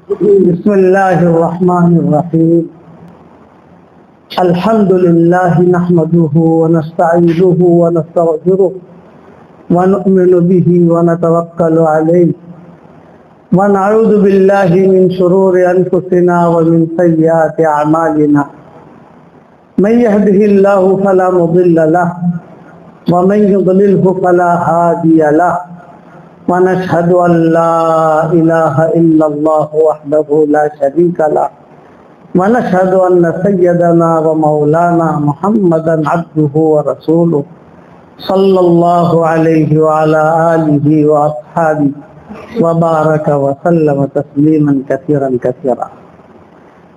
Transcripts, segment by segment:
बिस्मिल्लाहिर्रहमानिर्रहीम। अल्हम्दुलिल्लाहि नहमदुहु व नस्तईनुहु व नस्तगफिरुहु व नु'मिनु बिही व नतवक्कलु अलैहि व नऊज़ु बिल्लाहि मिन शुरूरि अनफुसिना व मिन सय्यिआति अमालिना। मन यहदिहिल्लाहु फला मुदिल्ल लहु व मन युद्लिलहु फला हादिय लहु व नशहदु अल्ला इलाहा इल्लल्लाहु वहदहु ला शरीका लहु व नशहदु अन्न सय्यदना व मौलाना मुहम्मदन अब्दुहु व रसूलुहु सल्लल्लाहु अलैहि व अला आलिहि व अस्हाबिहि व बारक व सल्लम तस्लीमन कसीरन कसीरा।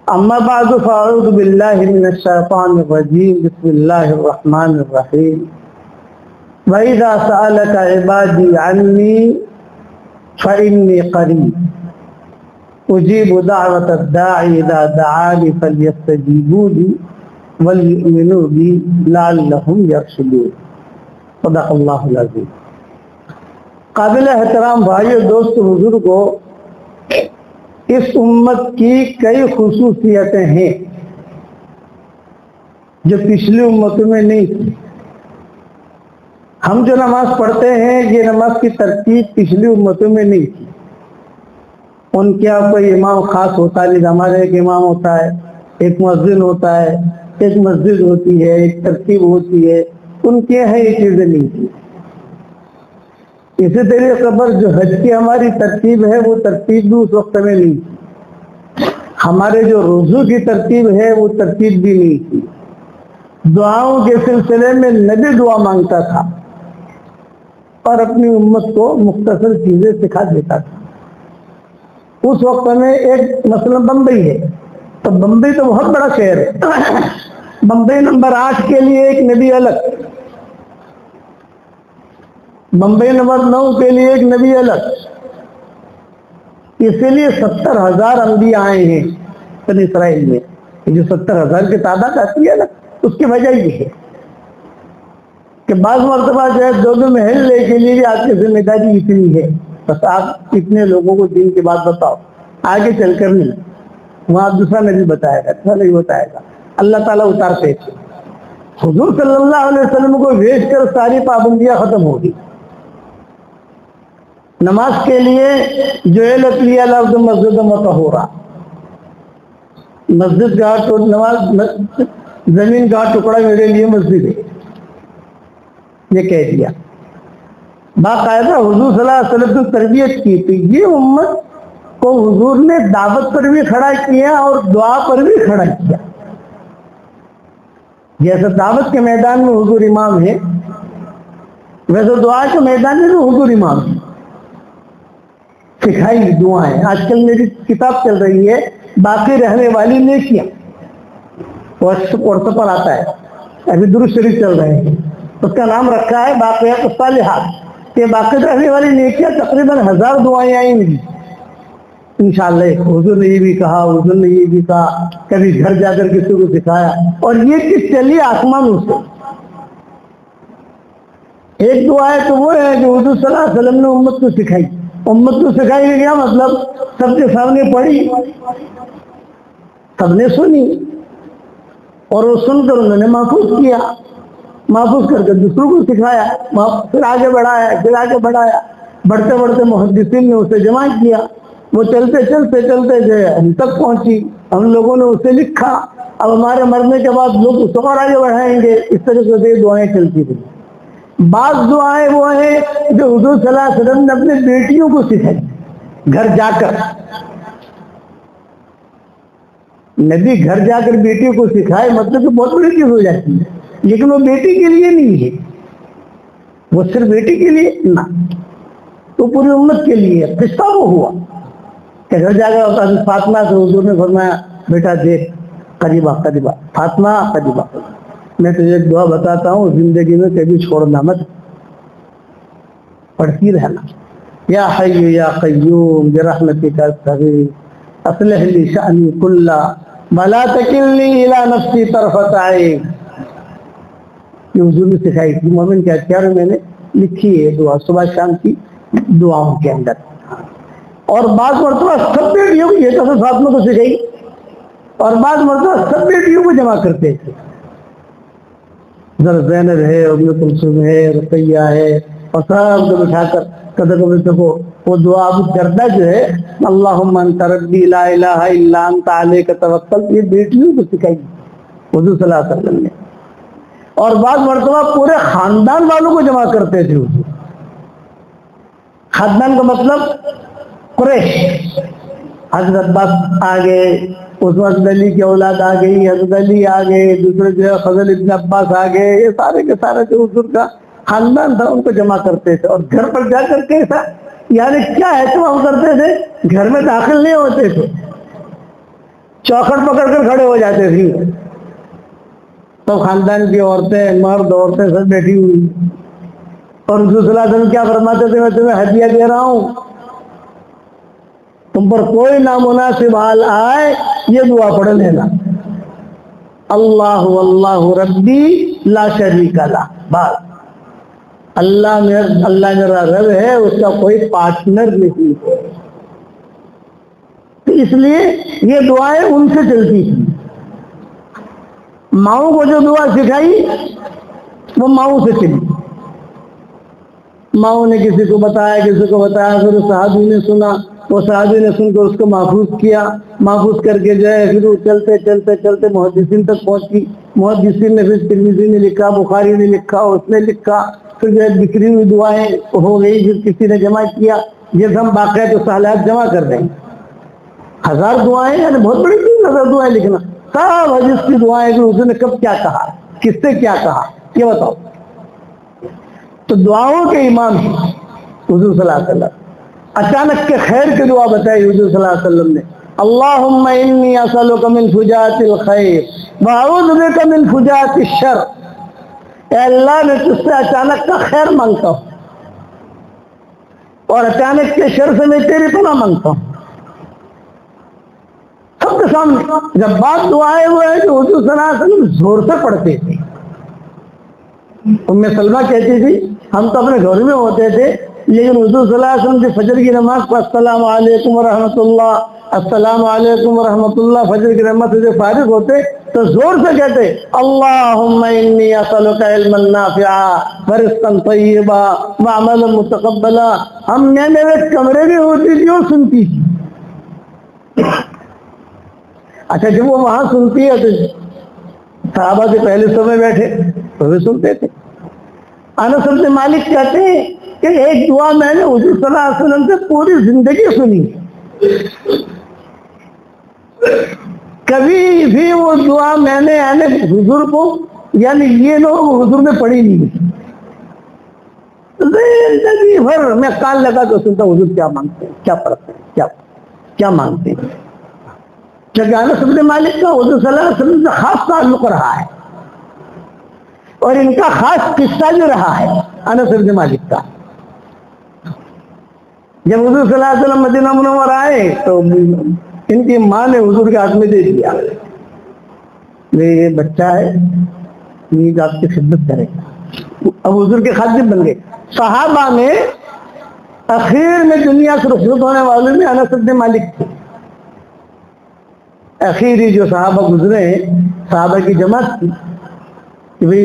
अम्मा बादु फ़अऊज़ु बिल्लाहि मिनश शैतानिर रजीम। बिस्मिल्लाहिर रहमानिर रहीम। व इज़ा सअलक इबादी अन्नी फ़इन्नी क़रीब उजीबु दाअवतद दाई इज़ा दआनी फ़ल्यस्तजीबू ली वलयुमिनू बी लअल्लहुम यरशुदून। सदक़ल्लाहुल अज़ीम। काबिल एहतराम भाइयों, दोस्तों, बुजुर्गों, इस उम्मत की कई खुसूसियतें हैं जो पिछली उम्मतों में नहीं थी। हम जो नमाज पढ़ते हैं, ये नमाज की तरतीब पिछली उम्मतों में नहीं थी। उनके यहाँ कोई इमाम खास होता नहीं, हमारे एक इमाम होता है, एक मुअज्जिन होता है, एक मस्जिद होती है, एक तरतीब होती है। उनके यहाँ ये चीजें नहीं थी। इसी तरीके पर जो हज की हमारी तरतीब है, वो तरतीब भी उस वक्त में नहीं थी। हमारे जो रोज़ों की तरतीब है, वो तरतीब भी नहीं थी। दुआओं के सिलसिले में नबी दुआ मांगता था और अपनी उम्मत को मुख्तसर चीजें सिखा देता था। उस वक्त में एक मसलन बम्बई है, तो बम्बई तो बहुत बड़ा शहर है। बम्बई नंबर 8 के लिए एक नबी अलग, बम्बई नंबर 9 के लिए एक नबी अलग। इसीलिए 70,000 अंबिया आए हैं बनी इसराइल में। जो 70,000 की तादाद आती है ना, उसकी वजह ये है कि बाज़ मरतबा जो है दो महल्ले के लिए भी आपकी जिम्मेदारी इतनी है, बस आप इतने लोगों को दिन की बात बताओ, आगे चलकर नहीं। वहां दूसरा नबी बताएगा, दूसरा नहीं बताएगा, अल्लाह ताला उतारते थे। हुजूर सल्लल्लाहु अलैहि वसल्लम को भेजकर सारी पाबंदियां खत्म होगी। नमाज के लिए जो लफ्ज़ मस्जिद मतहूरा, मस्जिद का नमाज, जमीन का टुकड़ा मेरे लिए मस्जिद है, ये कह दिया। बाकायदा हुजूर सल्लल्लाहु अलैहि वसल्लम ने तरबियत की। तो ये उम्मत को हुजूर ने दावत पर भी खड़ा किया और दुआ पर भी खड़ा किया। जैसे दावत के मैदान में हुजूर इमाम है, वैसे दुआ के मैदान में भी हुजूर इमाम है। सिखाई दुआएं, आजकल मेरी किताब चल रही है बाकी रहने वाली नेकियां, व्हाट्सएप पर आता है, अभी दुरूद शरीफ चल रहे हैं, उसका नाम रखा है बाक़ियात सालिहात। के बाकी रहने वाली नेकियां तकरीबन 1000 दुआएं आएंगी इंशाअल्लाह। हुजूर ने ये भी कहा, हुजूर ने ये भी कहा, कभी घर जाकर किसी को सिखाया, और ये चीज चली आसमानों से। एक दुआ है तो वो है जो हुजूर सल्लल्लाहु अलैहि वसल्लम ने उम्मत को सिखाई। उम्मत को सिखाई कि क्या मतलब, सबके सामने पढ़ी, सबने सुनी, और वो सुनकर उन्होंने महफूज किया, महफूज करके दूसरों को सिखाया, फिर आगे बढ़ाया, फिर आगे बढ़ाया। बढ़ते बढ़ते मुहद्दिसीन ने उसे जमा किया। वो चलते चलते चलते जो है हम तक पहुंची, हम लोगों ने उसे लिखा। अब हमारे मरने के बाद लोग उसको और आगे बढ़ाएंगे। इस तरीके से दुआएं चलती रही। बात दुआएं वो है जो हुजूर सल्लल्लाहु अलैहि वसल्लम ने अपने बेटियों को सिखाई घर जाकर। नबी घर जाकर बेटियों को सिखाए मतलब तो बहुत बड़ी चीज हो जाती है, लेकिन वो बेटी के लिए नहीं है, वो सिर्फ बेटी के लिए ना, तो पूरी उम्मत के लिए। किस्सा वो हुआ कि घर जाकर फातिमा से हुजूर ने फरमाया, बेटा देख, करीबा करीबा फातिमा, करीबा मैं तुझे एक दुआ बताता हूँ, जिंदगी में कभी छोड़ना मत, पढ़ती रहना। या हय्यु या क़य्यूम बिरहमतिका अस्तगीथ अस्लिह ली शअनी कुल्ला वला तकिलनी इला नफ्सी तरफत ऐन। ये हुजूर ने सिखाई थी। मोमिन के अख्तियार में मैंने लिखी है दुआ, सुबह शाम की दुआओं के अंदर। और बाद मरतबा सब बेटियों को, ये तो फातिमा को सिखाई, और बाद मरतबा सब बेटियों को जमा करते थे। जरा ज़ैनब है, उम्मे कुलसूम है, रुकैया है, और सबको बिठाकर कदम को वो दुआ अबू दरदा जो है, अल्लाहुम्मा अंता रब्बी ला इलाहा इल्ला अंता अलैका तवक्कल, ये बेटियों को सिखाई हुजूर सल्लल्लाहु अलैहि वसल्लम ने। और बाद मरतबा पूरे खानदान वालों को जमा करते थे हुजूर। खानदान का मतलब कुरैश, हजरत अब्बास आ गए, उसमें हजरत अली की औलाद आ गई, हजरत अली आ गए, दूसरे जो है फजल इब्न अब्बास आ गए, ये सारे के सारे जो हुजूर का खानदान था उनको जमा करते थे। और घर पर जाकर के ऐसा यानी क्या एहतमाम करते थे, घर में दाखिल नहीं होते थे, चौखट पकड़कर खड़े हो जाते थे। तो खानदान की औरतें, मर्द, औरतें सब बैठी हुई, और हुजूर सल्लल्लाहु अलैहि वसल्लम क्या फरमाते थे, मैं तुम्हें हदिया दे रहा हूं, तुम पर कोई नामुनासिब हाल आए ये दुआ पढ़ लेना, अल्लाहु अल्लाहु रब्बी ला शरीका ला। बस अल्लाह मेरा रब है, उसका कोई पार्टनर नहीं है। तो इसलिए ये दुआएं उनसे चलती थी। माओ को जो दुआ सिखाई वो माओ से चली। माओ ने किसी को बताया, फिर उस सहाबी ने सुना, वो सहाबी ने सुनकर उसको महफूज किया, महफूज करके जो है फिर वो चलते चलते चलते मुहद्दिसीन तक पहुंची। मुहद्दिसीन ने, फिर तिर्मिज़ी ने लिखा, बुखारी ने लिखा, उसने लिखा, फिर जो है बिखरी हुई दुआएं हो गई, फिर किसी ने जमा किया। जैसे हम बाकायदा तो सालात जमा कर रहे हैं, 1000 दुआएं, यानी बहुत बड़ी चीज 1000 दुआएं लिखना, सब हदीस की दुआएं कि उसने कब क्या कहा, किससे क्या कहा, ये बताओ। तो दुआओं के इमाम हुजूर सल्लल्लाहु अलैहि वसल्लम। अचानक के खैर की दुआ बताई हुजूर सल्लल्लाहु अलैहि वसल्लम ने, अल्लाहुम्मा इन्नी असअलुका मिन फुजातिल खैर व अऊज़ु बिका मिन फुजातिश शर। ए अल्लाह, मैं तुझसे अचानक का खैर मांगता हूं और अचानक के शर से मैं तेरी पनाह मांगता हूं। सबके सामने जब बात दुआएं हुए है जो हुजूर सल्लल्लाहु अलैहि वसल्लम जोर से पढ़ते थे। उम्मे सलमा कहती थी हम तो अपने घर में होते थे, लेकिन हुजूर सल्लल्लाहु अलैहि वसल्लम की फजर की नमाज पर अस्सलामु अलैकुम व रहमतुल्लाह, अस्सलामु अलैकुम व रहमतुल्लाह, फजर की नमाज से फारिग होते तो जोर से कहते, अल्लाहुम्मा इन्नी असअलुका इल्मन नाफिआ व रिज़्क़न तय्यबा व अमलन मुतक़ब्बला। हम मेरे कमरे में होती थी और सुनती थी। अच्छा, जब वो वहां सुनती है तो सहाबा के पहले समय बैठे तो वे सुनते थे। अनस इब्न मालिक कहते हैं कि एक दुआ मैंने हुजूर सल्लल्लाहु अलैहि वसल्लम से पूरी जिंदगी सुनी, कभी भी वो दुआ मैंने यानी हुजूर को, यानी ये लोग हुजूर ने पढ़ी नहीं। जिंदगी भर मैं कान लगा तो सुनता हुजूर क्या मांगते हैं, क्या पढ़ते हैं, क्या मांगते हैं। क्योंकि अनस इब्न मालिक का हुजूर सल्लल्लाहु अलैहि वसल्लम से खास ताल्लुक रहा है और इनका खास किस्सा भी रहा है अनस इब्न मालिक का। जब हुजूर सल्लल्लाहु अलैहि वसल्लम मदीना मुनव्वरा आए तो इनकी माँ ने हुजूर के हाथ में दे दिया, ये बच्चा है, ये आपकी खिदमत करेगा। अब हुजूर के खादिम बन गए। सहाबा में आखिर में दुनिया से रुखसत होने वाले में अनस इब्न मालिक थे। आखिरी जो सहाबा गुजरे, सहाबा की जमात थी कि भाई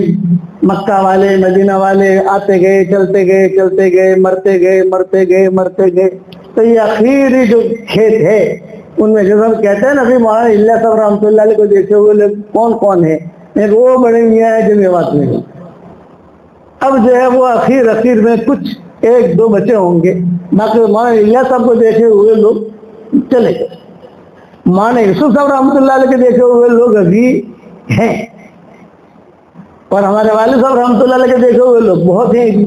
मक्का वाले, मदीना वाले आते गए, चलते गए, चलते गए, मरते गए, मरते गए, मरते गए। तो ये आखिरी जो खेत है उनमें जब हम कहते हैं ना कि मौलाना इलियास साहब रहमतुल्लाह अलैह को देखे हुए लोग कौन कौन है, एक वो बड़े मियाँ है जो मेवात में। अब जो है वो आखिर में कुछ एक दो बचे होंगे, बाकी मौलाना इलियास साहब को देखे हुए लोग चले गए। मौलाना यूसुफ साहब रहमतुल्लाह अलैह के देखे हुए लोग अभी हैं, और हमारे वालिद साहब रहमतुल्लाह अलैह के देखे हुए लोग बहुत हैं।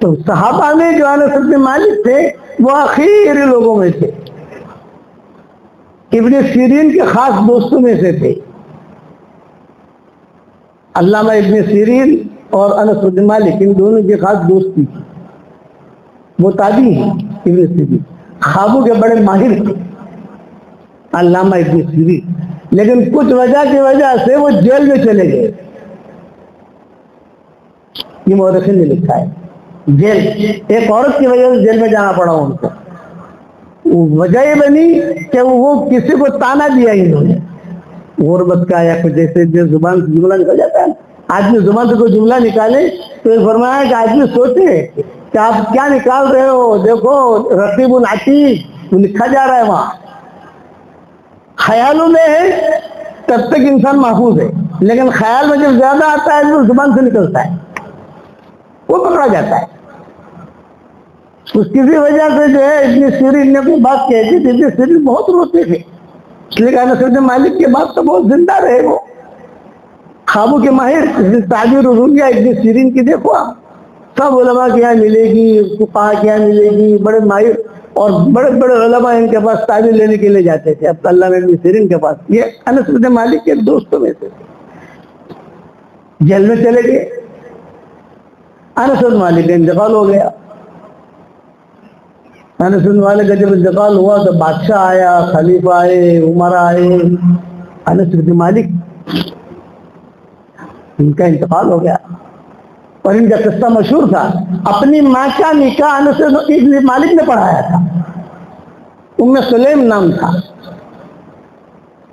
तो सहाबा में जो अनस इब्न मालिक थे वो आखिरी लोगों में थे, इब्न सीरीन के खास दोस्तों में से थे। अल्लामा इब्न सीरीन और अनस इब्न मालिक इन दोनों की खास दोस्ती थी। वो ताबी हैं इब्न सीरीन, ख्वाबों के बड़े माहिर थे अल्लामा इब्न सीरीन, लेकिन कुछ वजह की वजह से वो जेल में चले गए। ये मौरखिन ने लिखा है, जेल, एक औरत की वजह से जेल में जाना पड़ा उनको। वजह ये बनी कि वो किसी को ताना दिया इन्होंने गुर्बत का, या कुछ जैसे जो जुबान से जुमला निकल जाता है, आदमी जुबान से कोई जुमला निकाले तो ये फरमाया कि आदमी सोचे कि आप क्या निकाल रहे हो, देखो रकीबुल अतीद लिखा जा रहा है वहां। ख्यालों में है तब तक इंसान महफूज है, लेकिन ख्याल में जब ज्यादा आता है तो जुबान से निकलता है, वो पकड़ा जाता है। उस किसी वजह से जो है इब्न सीरीन ने कोई बात कहती थी, इब्न सीरीन बहुत रोते थे, इसलिए अनस इब्न मालिक के बाद तो बहुत जिंदा रहे वो। ख्वाबों के माहिर ताबीर रुया इब्न सीरीन की देखो आप, सब उलमा के यहाँ मिलेगी, फुक़हा के यहाँ मिलेगी, बड़े माहिर और बड़े बड़े उलमा इनके पास ताबीर लेने के लिए जाते थे। अब अल्लाह इब्न सीरीन के पास, ये अनस इब्न मालिक के दोस्तों में से जेल में चले गए। अनस इब्न मालिक का इंतकाल हो गया। अनस इब्न मालिक का जब इंतकाल हुआ तो बादशाह आया, खलीफा आए, उमर आए। अनस इब्न मालिक, इनका इंतकाल हो गया और इनका किस्सा मशहूर था। अपनी माँ का निकाह अनस इब्न मालिक ने पढ़ाया था, उम्मे सुलेम नाम था।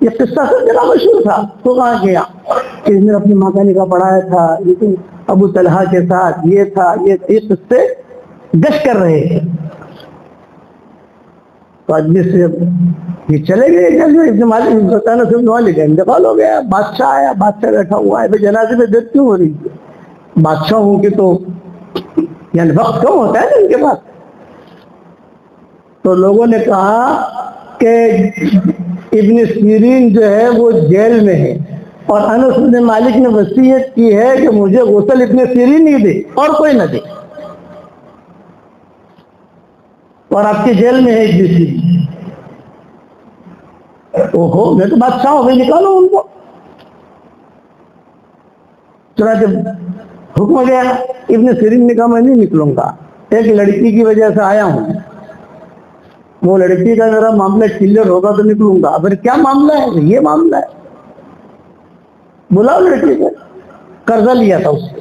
ये किस्सा सब जगह मशहूर था। तो कहा गया कि इसने अपनी माँ का निकाह पढ़ाया था, लेकिन अबू तलहा के साथ ये था, ये किस्से गश कर रहे थे। तो आदमी से ये चले गए, इब्न मालिक अनस इब्न मालिक का इंतकाल हो गया। बादशाह आया, बादशाह बैठा हुआ है, जनाजे में देर क्यों हो रही है? बादशाह हूं कि तो यानी वक्त कम होता है ना इनके पास। तो लोगों ने कहा कि इब्न सीरीन जो है वो जेल में है और अनस इब्न मालिक ने वसीयत की है कि मुझे गुस्ल इब्न सीरीन ही दे और कोई न दे, और आपके जेल में है इब्न सीरीन। ओहो, मैं तो बादशाह हूं, निकालो उनको। चला जब हुक्म गया, इब्न सीरीन ने कहा मैं नहीं निकलूंगा, एक लड़की की वजह से आया हूं, वो लड़की का मेरा मामला क्लियर होगा तो निकलूंगा। फिर क्या मामला है? ये मामला है, बुलाओ लड़की को। कर्जा लिया था उससे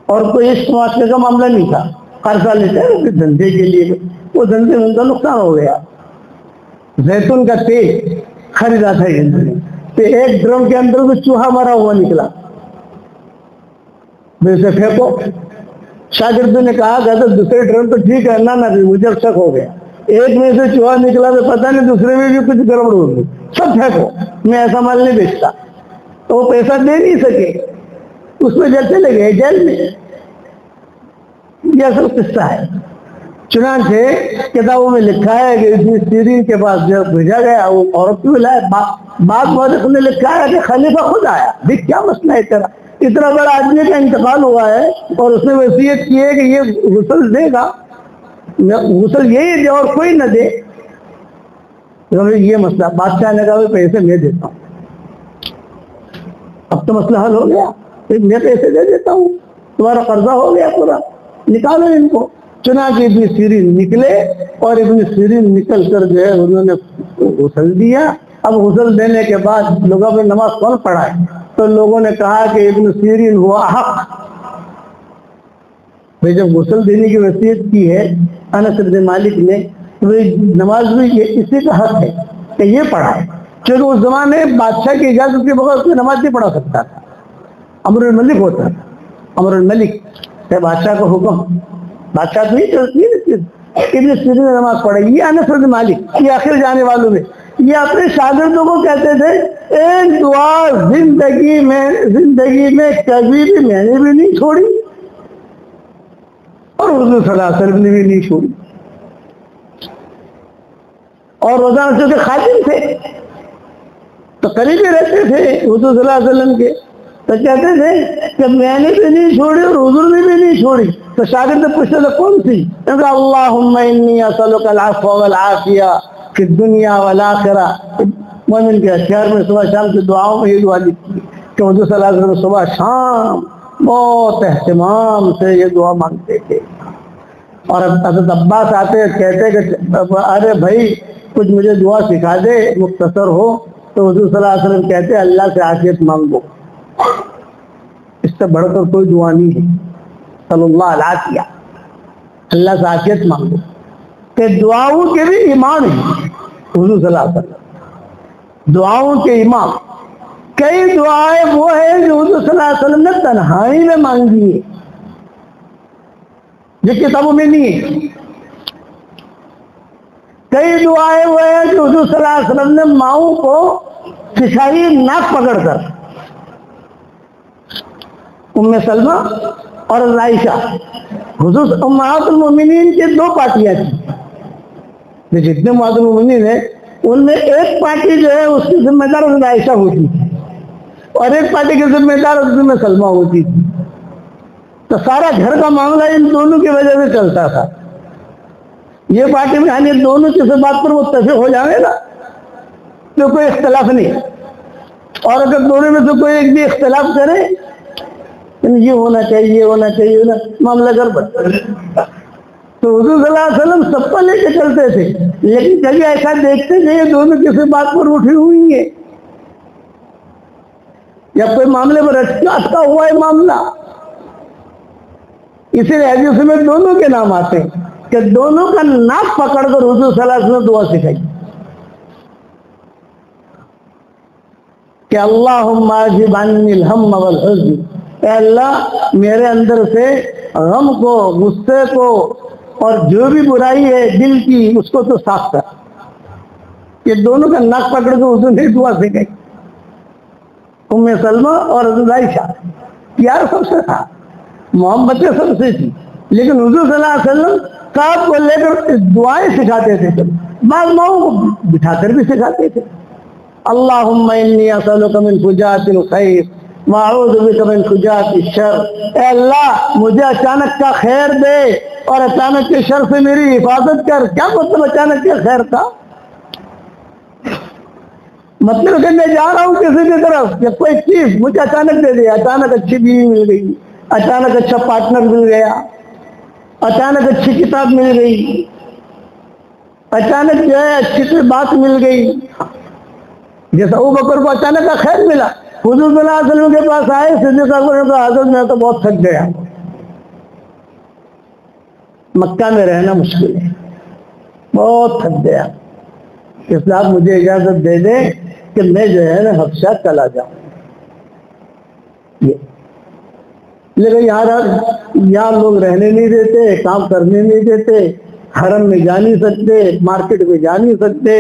और कोई इश्क मुआशरे का मामला नहीं था, कर्जा लेता है धंधे के लिए, वो धंधे में उनका नुकसान हो गया। जैतून का तेल खरीदा था इन्होंने, तो एक ड्रम के अंदर में चूहा मरा हुआ निकला, वैसे फेंको। शागिर्दों ने कहा तो दूसरे ड्रम तो ठीक है ना, मुझे शक हो गया, एक में से चूहा निकला तो पता नहीं दूसरे में भी कुछ गड़बड़ होगी, सब फेंको, मैं ऐसा माल नहीं बेचता। तो वो पैसा दे नहीं सके, उसमें जेल चले गए, जेल में। यह सब किस्सा है। चुनांचे किताबों में लिखा है कि इब्न सीरीन के पास जब भेजा गया, वो औरत क्यों लाया, बात बहुत ने लिखा है कि खलीफा खुद आया, देख क्या मसला है तेरा, इतना बड़ा आदमी का इंतकाल हुआ है और उसने वसीयत की है कि ये गुस्ल देगा, गुस्ल यही दे और कोई न दे। तो ये मसला, बादशाह ने कहा पैसे मैं देता हूँ, अब तो मसला हल हो गया, मैं पैसे दे देता हूँ, तुम्हारा कर्जा हो गया पूरा, निकालो इनको। चुनांचे इब्न सीरीन निकले और इब्न सीरीन निकल कर जो है उन्होंने गुस्ल दिया। अब गुस्ल देने के बाद लोगों ने नमाज कौन पढ़ाए, तो लोगों ने कहा कि इब्न सीरीन हुआ हक। भाई जब गुस्ल देने की वसीयत की है अनस इब्न मालिक ने, तो नमाज भी इसी का हक है कि ये पढ़ाए, क्योंकि उस जमाने बादशाह की इजाजत के बगैर कोई नमाज नहीं पढ़ा सकता था। अमरुल मलिक होता था, अमरुल मलिक बादशाह का हुक्म, बादशाह तो नहीं चलती है। इब्न सीरीन ने नमाज पढ़ी। ये अनस इब्न मालिक, ये आखिर जाने वालों में, ये अपने शागिर्दों को कहते थे एक दुआ जिंदगी में कभी भी मैंने भी नहीं छोड़ी और हुजूर सल्लल्लाहु अलैहि वसल्लम ने भी नहीं छोड़ी। और रोजाना चूंकि खातिम थे तो करीबी रहते थे हुजूर सल्लल्लाहु अलैहि वसल्लम के, तो कहते थे कि मैंने भी नहीं छोड़ी और हुजूर ने भी नहीं छोड़ी। तो शागिर्द पूछते थे कौन सी? अल्लाहुम्मा इन्नी असअलुकल अफ़्व वल आफ़िया फि दुनिया वल आखिरह। मोमिन के अख्तियार में सुबह शाम की दुआओं में ये दुआ लिखी कि हुजूर सल्लल्लाहु अलैहि वसल्लम सुबह शाम बहुत एहतिमाम से ये दुआ मांगते थे। और हज़रत अब्बास आते कहते कि अरे भाई कुछ मुझे दुआ सिखा दे, मुख्तसर हो। तो हुजूर सल्लल्लाहु अलैहि वसल्लम कहते अल्लाह से आफियत मांगो, इससे बढ़कर कोई दुआ नहीं है। सल्लल्लाहु अलैहि वसल्लम, अल्लाह से आफियत मांगो। कि दुआओं के भी इमाम हैं हुजूर सल्लल्लाहु अलैहि वसल्लम, दुआओं के इमाम। कई दुआएं वो है जो हुजूर सल्लल्लाहु अलैहि वसल्लम ने तन्हाई में मांगी है, जो किताबों में नहीं है। कई दुआएं वो है जो हुजूर सल्लल्लाहु अलैहि वसल्लम ने माओं को सिखाई नाक पकड़कर। उम्मे सलमा और आयशा, हुजूर उम्महातुल मोमिनीन की दो पार्टियां थी। जितने उम्महातुल मोमिनीन है उनमें एक पार्टी जो है उसकी जिम्मेदार हज़रत आयशा होती थी और एक पार्टी की जिम्मेदार उम्मे सलमा होती थी। तो सारा घर का मामला इन दोनों की वजह से चलता था। ये पार्टी में यानी दोनों किसी बात पर मुत्तफिक हो जाएगा तो कोई इख्तलाफ नहीं, और अगर दोनों में से कोई एक भी इख्तलाफ करे ये होना चाहिए, ये होना चाहिए ना, मामला गड़बड़। तो हुजूर सल्लल्लाहु अलैहि वसल्लम सबको लेके चलते थे, लेकिन कभी ऐसा देखते थे ये दोनों किसी बात पर उठी हुई है या कोई मामले पर अटका हुआ है मामला, इसीलिए हदीस में दोनों के नाम आते हैं कि दोनों का नाक पकड़कर हुजूर सल्लल्लाहु अलैहि वसल्लम दुआ सिखाई कि अल्लाहुम्मा अज़हिब अन्निल हम्म वल हुज़्न, अल्लाह मेरे अंदर से गम को, गुस्से को और जो भी बुराई है दिल की उसको तो साफ कर। ये दोनों का नाक पकड़ के उसने दुआ सिखाई। उम्मे सलमा और हज़रत आयशा प्यार सबसे था, मोहब्बत सबसे थी, लेकिन हुजूर सल्लल्लाहु अलैहि वसल्लम साथ को लेकर दुआएं सिखाते थे, बाद माओं को बिठाकर भी सिखाते थे। अल्लाहुम्मा इन्नी असअलुका मिन फुजातिल खैर व अऊज़ु बिका मिन फुजातिश शर, ऐ अल्लाह मुझे अचानक का खैर दे और अचानक के शर से मेरी हिफाजत कर। क्या मतलब अचानक का खैर था? मतलब कि मैं जा रहा हूँ किसी की तरफ या कोई चीज मुझे अचानक दे दिया, अचानक अच्छी बीवी मिल गई, अचानक अच्छा पार्टनर मिल गया, अचानक अच्छी किताब मिल गई, अचानक जो है अच्छी सी बात मिल गई। जैसा अबू बकर को अचानक का खैर मिला, हुजूर सल्लल्लाहु अलैहि वसल्लम के पास आए, सिद्दीक़ अकबर ने कहा हज़रत मैं तो बहुत थक गया, मक्का में रहना मुश्किल है, बहुत थक गया, इसलिए आप मुझे इजाजत दे दें कि मैं जो है ना हबशा चला जाऊं। लेकिन यहाँ लोग रहने नहीं देते, काम करने नहीं देते, हरम में जा नहीं सकते, मार्केट में जा नहीं सकते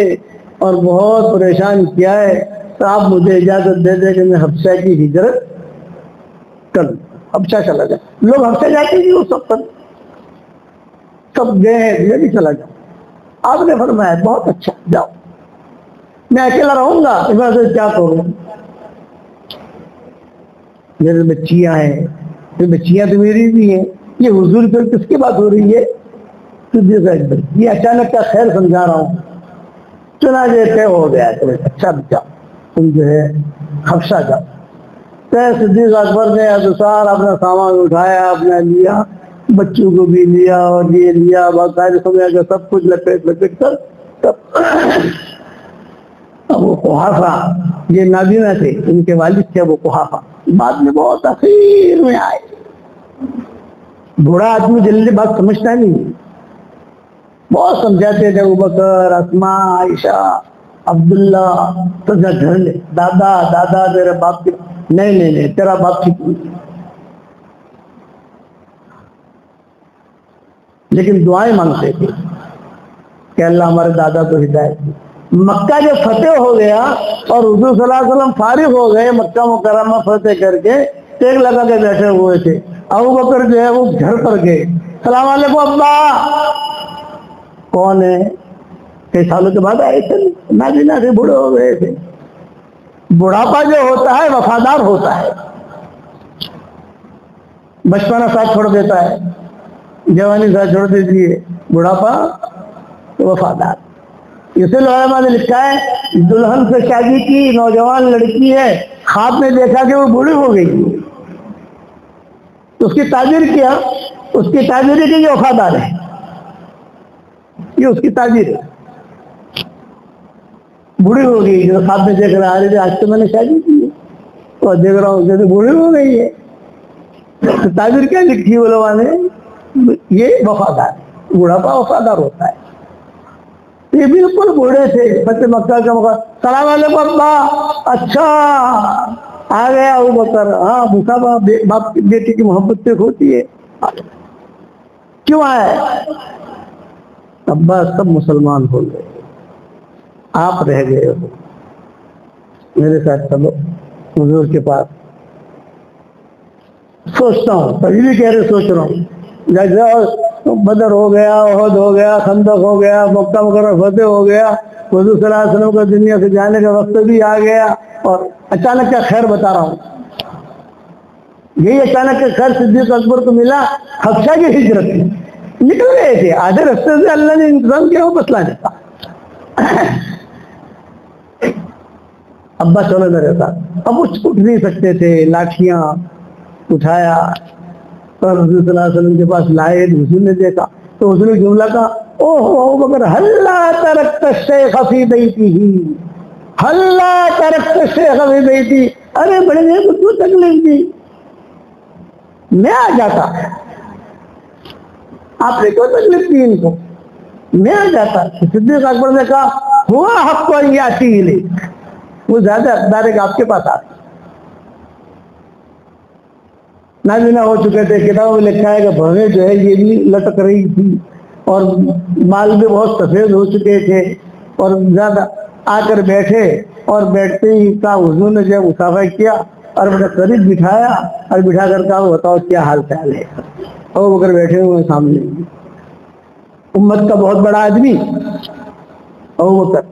और बहुत परेशान किया है, तो आप मुझे इजाजत दे दें कि मैं हबशा की हिजरत कर हबशा चला जाए। लोग हबशा जाते नहीं उस वक्त पर, सब गए हैं, मैं भी चला जाऊं। आपने फरमाया बहुत अच्छा जाओ, मैं अकेला रहूंगा, इस क्या करूं, मेरे बच्चियां हैं, ये बच्चियां तो मेरी भी हैं, ये हुजूर पर किसकी बात हो रही है? ये अचानक का खैर समझा रहा हूं, चुनाजे तय हो गया, तो अच्छा जाओ तुम जो है हबशा जाओ। तय सिद्दीक़ अकबर ने अनुसार अपना सामान उठाया, अपना लिया, बच्चों को भी लिया और ये लिया, बाकायदे समय का सब कुछ लपेट कर तब अबू कुहाफा, ये नाबीना थे, उनके वालिद थे अबू कुहाफा, बाद में बहुत आखिर में आए। बूढ़ा आदमी जल्दी बात समझता नहीं, बहुत समझाते थे अबू बकर, अस्मा, आयशा, अब्दुल्ला, तो घर ले दादा दादा तेरे बाप की, नहीं तेरा बाप ठीक नहीं। लेकिन दुआएं मांगते थे कि अल्लाह हमारे दादा को हिदायत दे। मक्का जब फतेह हो गया और हुजूर सल्लल्लाहु अलैहि वसल्लम फारिग हो गए, मक्का मुकर्रमा फतेह करके टेक लगा के बैठे हुए थे, अबू बकर जो है वो घर पर गए, सलाम अलैकुम अब्बा। कौन है? कई सालों के बाद आए थे, नाजीना से बूढ़े हो गए थे। बुढ़ापा जो होता है वफादार होता है, बचपना साथ छोड़ देता है, जवानी साथ छोड़ देती है, बुढ़ापा वफादार। इसलिए उलमा ने लिखा है दुल्हन से शादी की नौजवान लड़की है, ख्वाब में देखा कि वो बूढ़ी हो गई, तो उसकी ताबीर किया, उसकी ताबीर की ये वफादार है, ये उसकी ताबीर है, बूढ़ी हो गई। जो ख्वाब में देख रहा है आज तो मैंने शादी की है और देख रहा हूँ जैसे बूढ़ी हो गई है, तो ताबीर क्या लिखी उलमा ने? ये वफादार, बुढ़ापा वफादार होता है। ये बिल्कुल बूढ़े थे। फतेह मक्का का मौका, सलाम अलैकुम अब्बा। अच्छा आ गया अबू बकर। हाँ भूखा बाप की बेटी की मोहब्बत से होती है। क्यों आए? अब्बा सब मुसलमान हो गए, आप रह गए हो, मेरे साथ चलो हुजूर के पास। सोचता हूँ, कभी भी कह रहे सोच रहा हूँ, जैसे बदर हो गया, ओहद हो गया, खंदक हो गया, मक्का मुकर्रम फतेह हो गया, हुजूर सल्लल्लाहु अलैहि वसल्लम का दुनिया से जाने का वक्त भी आ गया, और अचानक क्या खैर बता रहा हूँ। यही अचानक का खैर सिद्दीक अकबर को मिला, हफ्सा की हिजरत। निकल गए थे आधे रास्ते से, अल्लाह ने इंतजाम किया वो बतला देता। अब्बा चलो मेरे साथ। अब वो उठ नहीं सकते थे, लाठियां उठाया और हुजूर सल्लल्लाहु अलैहि वसल्लम के पास लाए। हुजूर ने देखा तो हुजूर ने जुमला कहा, ओहो मगर हल्ला तरक्त शेख फी बैतिही, हल्ला तरक्त शेख फी बैती। अरे बड़े ने तो क्यों तकलीफ दी, मैं आ जाता, आपने क्यों तकलीफ दी इनको, मैं आ जाता। सिद्दीक अकबर ने कहा, हुआ हक को याती ले, वो ज्यादा हकदार है कि आपके पास आते। नाबीना हो चुके थे, किताबों में लिखा है कि भवें जो है ये भी लटक रही थी और बाल भी बहुत सफेद हो चुके थे, और ज्यादा आकर बैठे, और बैठते ही का हुजूर ने जब मुसाफा किया और बड़ा करीब बिठाया और बिठा कर कहा, बताओ क्या हाल चाल है। और मगर बैठे हुए सामने उम्मत का बहुत बड़ा आदमी, और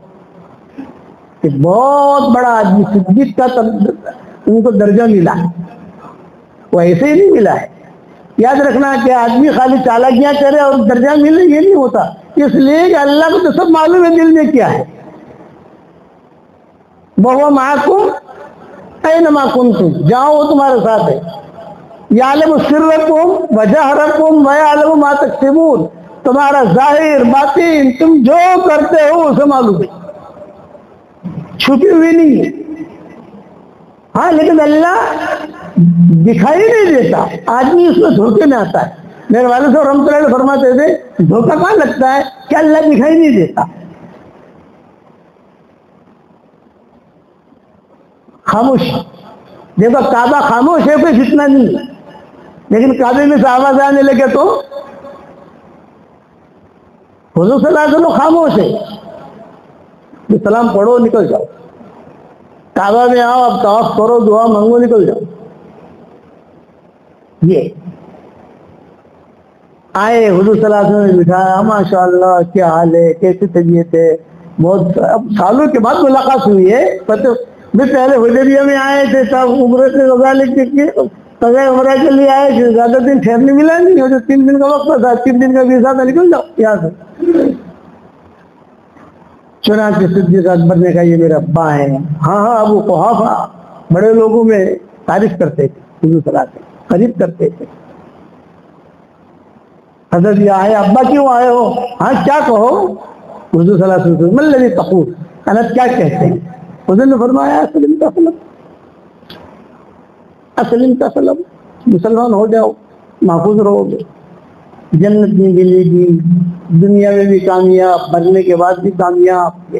एक बहुत बड़ा आदमी, सिद्दीक का उनको दर्जा मिला, वो ऐसे ही नहीं मिला है। याद रखना कि आदमी खाली चालाकियां करे और दर्जा मिले, ये नहीं होता। इसलिए कि अल्लाह को तो सब मालूम है दिल में क्या है। वह माकुम ऐनमा कुंतुम, जहां वो तुम्हारे साथ है। यालम सिर्रकुम व जहरकुम व यालम मा तक्सिबून, तुम्हारा जाहिर बातिन तुम जो करते हो उसे मालूम है, छुपी हुई नहीं है। हाँ लेकिन अल्लाह दिखाई नहीं देता, आदमी उसमें धोखे में आता है। मेरे वाले साहब रहमतुल्लाह अलैह फरमाते थे, धोखा कहाँ लगता है कि अल्लाह दिखाई नहीं देता। खामोश, देखो काबा खामोश है, कोई फितना नहीं, लेकिन काबे में से आवाज आने लगे तो हुजूर सल्लल्लाहु अलैहि वसल्लम खामोश है। सलाम पढ़ो निकल जाओ, काबा में आओ, अब तवाफ करो, दुआ मांगो, निकल जाओ। ये आए हुजूर सल्लल्लाहु अलैहि वसल्लम ने बिठाया, माशाअल्लाह क्या हाल है, कैसी तबीयत है। बहुत अब सालों के बाद मुलाकात हुई है। पता मैं पहले हुदैबिया में आए थे, तब उम्र के उम्र के लिए आए थे, ज्यादा दिन ठहरने मिला नहीं, जो 3 दिन का वक्त था, 3 दिन का वीजा था, निकल जाओ यहाँ से। चुनांचे सिद्दीक अकबर ने कहा, ये मेरे अब्बा है। हाँ हाँ, अबू कुहाफा बड़े लोगों में तारीफ करते थे, हुजूर सल्लल्लाहु अलैहि वसल्लम करीब करते थे। हजरत ये आए, अब्बा क्यों आए हो? हाँ क्या कहो? हुजूर सल्लल्लाहु अलैहि वसल्लम मल्लज़ी तक़ूल, अनस क्या कहते हैं? हुजूर ने फरमाया, अस्लिम तस्लम, अस्लिम तस्लम, मुसलमान हो जाओ, महफूज रहोगे, जन्नत में मिलेगी, दुनिया में भी कामयाब, मरने के बाद भी कामयाब।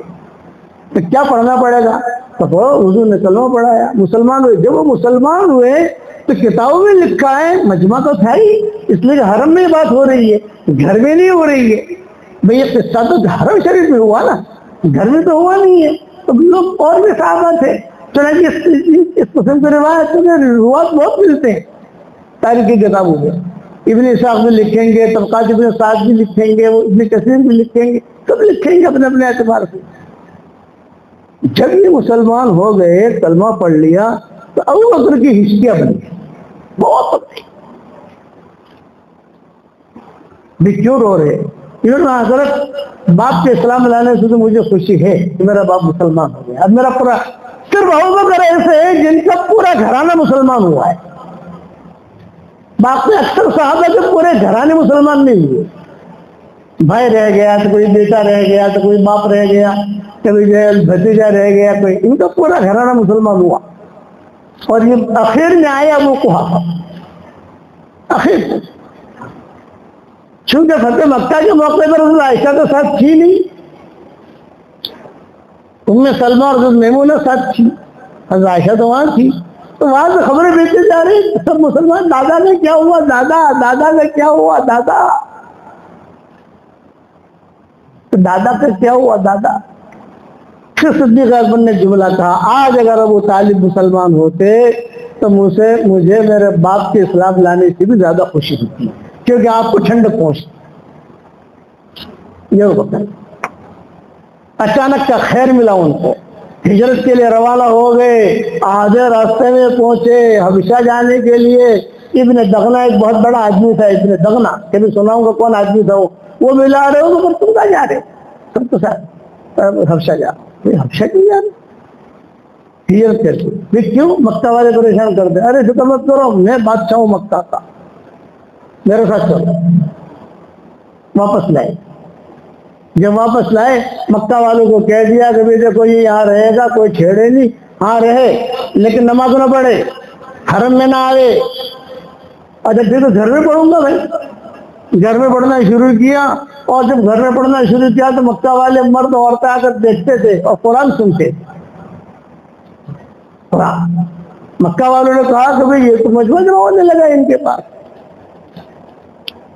तो क्या पढ़ना पड़ेगा? तो हुजूर ने कलमा पढ़ाया, मुसलमान हुए। जब वो मुसलमान हुए तो किताबों में लिखा है, मजमा तो था ही, इसलिए हरम में बात हो रही है, घर में नहीं हो रही है। भाई ये किस्सा तो हरम शरीफ में हुआ ना, घर में तो हुआ नहीं है। तो लोग और भी साहबा थे, चुनांचे इस किस्म की रिवायत बहुत मिलते हैं तारीख की किताबों में। इब्न इसाक भी लिखेंगे, तबकात इब्न साद भी लिखेंगे, वो इब्न कसीर भी लिखेंगे, सब लिखेंगे अपने अपने एतबार से। जब ये मुसलमान हो गए, कलमा पढ़ लिया, तो अबू बकर की हिस्ट्रियां बनी, बहुत भी क्यों रो रहे? इन्होंने हजरत बाप के इस्लाम लाने से तो मुझे खुशी है कि मेरा बाप मुसलमान हो गया। अब मेरा पूरा, सिर्फ अबू बकर ऐसे है जिनका पूरा घराना मुसलमान हुआ है, बाकी अक्सर साहबा के पूरे घराने मुसलमान नहीं हुए। भाई रह गया तो कोई बेटा रह गया, तो कोई बाप रह गया, कभी भतीजा रह गया, कोई, इनका पूरा घराना मुसलमान हुआ। और ये आखिर में आया वो कुहाफा, आखिर चूंकि फतेह मक्का के मौके पर आयशा तो साथ थी नहीं, उम्मे सलमा और हज़रत मैमूना साथ थी, हज़रत आयशा तो वहाँ थी। तो वहां से खबरें भेजते जा रहे सब मुसलमान, दादा ने क्या हुआ, दादा दादा ने क्या हुआ, दादा तो दादा का क्या हुआ, दादा। फिर सिद्दीक़ अकबर ने जुमला कहा, आज अगर अबू तालिब मुसलमान होते तो मुझे मेरे बाप के इस्लाम लाने से भी ज्यादा खुशी होती, क्योंकि आपको ठंडक पहुंचती। ये बताए अचानक का खैर मिला उनको, हिजरत के लिए रवाना हो गए। आधे रास्ते में पहुंचे हबशा जाने के लिए। इब्न दगना एक बहुत बड़ा आदमी था, इब्न दगना, कभी सुनाऊंगा कौन आदमी था वो मिला रहे हो, तो तुम कहाँ जा रहे, सब तो साथ हबशा जा। हबशा क्यों जा रहे, हिजरत करके, क्यों, मक्का वाले परेशान करते। अरे फिक्र मत करो, मैं बादशाह हूं मक्का का, मेरे साथ चलो। वापस लाए, जब वापस लाए मक्का वालों को कह दिया कि भाई देखो ये यहाँ रहेगा, कोई छेड़े नहीं, हाँ रहे लेकिन नमाज ना पढ़े, हरम में ना आवे। अच्छा फिर तो घर में पढ़ूंगा भाई। घर में पढ़ना शुरू किया, और जब घर में पढ़ना शुरू किया तो मक्का वाले मर्द औरतें आकर देखते थे और कुरान सुनते थे। मक्का वालों ने कहा कि भाई ये तो मजबूर होने लगा इनके पास,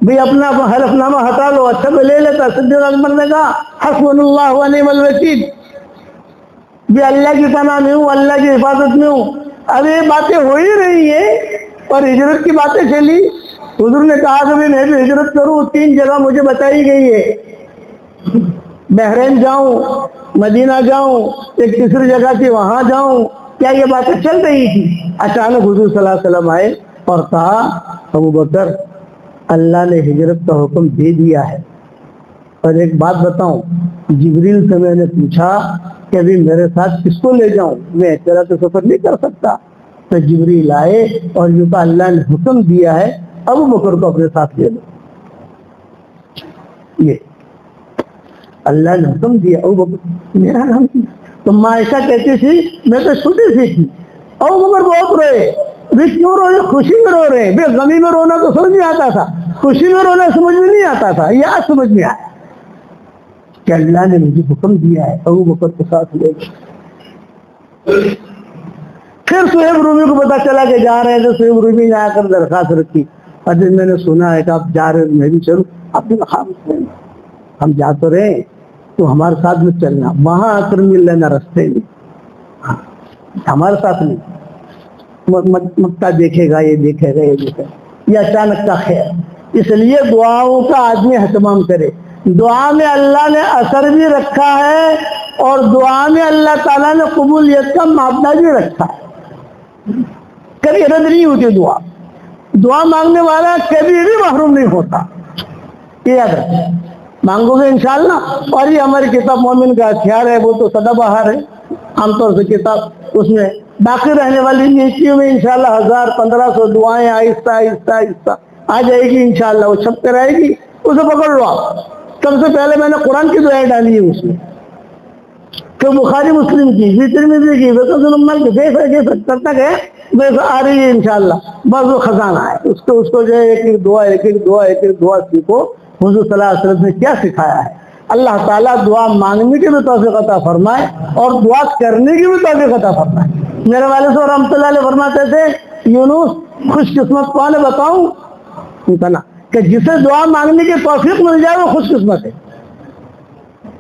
भाई अपना हलफनामा हटा लो। अच्छा मैं ले लेता। सिद्दीक़ अकबर ने कहा हस्बुनल्लाहु व निअमल वकील, भी अल्लाह की पनाह में हूँ, अल्लाह की हिफाजत में हूँ। अब ये बातें हो ही रही है और हिजरत की बातें चली। हुजूर ने कहा कि मैं भी हिजरत करूँ, 3 जगह मुझे बताई गई है, बहरीन जाऊं, मदीना जाऊं, एक तीसरी जगह थी वहां जाऊं। क्या ये बातें चल रही थी? अचानक हुजूर सल्लल्लाहु अलैहि वसल्लम आए और कहा, अबू बकर अल्लाह ने हिजरत का हुक्म दे दिया है। और एक बात बताऊं, जिब्रील से मैंने पूछा कि अभी मेरे साथ किसको ले जाऊं, मैं अकेला तो सफर नहीं कर सकता। तो जिब्रील आए और जो कहा अल्लाह ने हुक्म दिया है अबू बकर को अपने साथ ले लो। ये अल्लाह ने हुक्म दिया, अबू बकर मेरा नाम। तो मायशा कहती थी मैं तो छोटी सी थी, अबू बकर बहुत रोए। वे क्यों रो रहे, खुशी में रो रहे हैं। गमी में रोना तो समझ नहीं आता था, खुशी में रोना समझ में नहीं आता था। यह समझ में आया कि अल्लाह ने मुझे हुक्म दिया है, अबू बकर के साथ ले गए। फिर सुहेब रूमी को पता चला कि जा रहे हैं, तो सुहेब रूमी ने आकर दरखास्त रखी, अरे मैंने सुना है कि आप जा रहे हो, मैं भी चलूं। आपने कहा हम जा तो रहे, तो हमारे साथ में चलना, वहां आकर मिल लेना रास्ते में, हमारे साथ नहीं। मक्का देखेगा, ये देखेगा, ये देखेगा। ये अचानक का खैर। इसलिए दुआओं का आदमी एहतमाम करे। दुआ में अल्लाह ने असर भी रखा है और दुआ में अल्लाह ताला ने कबूलियत का मापदंड भी रखा है। कभी रद्द नहीं होती दुआ, दुआ मांगने वाला कभी भी महरूम नहीं होता, ये याद रखें। मांगोगे इंशाअल्लाह। और ये हमारी किताब मोमिन का हथियार है, वो तो सदाबहार है आमतौर से किताब, उसमें बाकी रहने वाली नीतियों में इंशाअल्लाह 1000-1500 दुआएं आहिस्ता आहिस्ता आहिस्ता आ जाएगी इंशाअल्लाह। वो छप कर आएगी, उसे पकड़ लो आप। सबसे पहले मैंने कुरान की दुआएं डाली है उसमें, तो बुखारी मुस्लिम की, तिरमिज़ी की, जैसा जैसा करता गया वैसा आ रही है इंशाअल्लाह। बस वो खजाना है, उसको जो है एक एक दुआ सीखो। हुजूर सल्लल्लाहु अलैहि वसल्लम ने क्या सिखाया है। अल्लाह ताला दुआ मांगने की भी तौफीक अता फरमाए और दुआ करने की भी तौफीक अता फरमाए। मेरे वाले साहब रहमतुल्लाह अलैह फरमाते थे, यूनुस खुशकिस्मत कौन है बताऊं? उनका ना कि जिसे दुआ मांगने की तौफीक मिल जाए वो खुशकिस्मत है।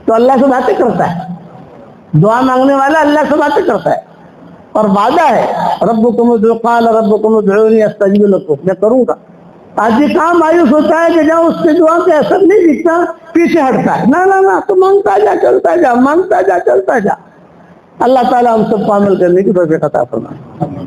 तो अल्लाह से बातें करता है, दुआ मांगने वाला अल्लाह से बातें करता है और वादा है, रब्बुकुम उदऊनी अस्तजिब लकुम, मैं करूंगा। आदमी काम मायूस होता है कि जहाँ उसके दुआ का असर नहीं दिखता, पीछे हटता है। ना ना ना, तो मांगता जा, चलता जा, मांगता जा, चलता जा। अल्लाह ताला हम सबको अमल करने की तौफीक अता फरमाए।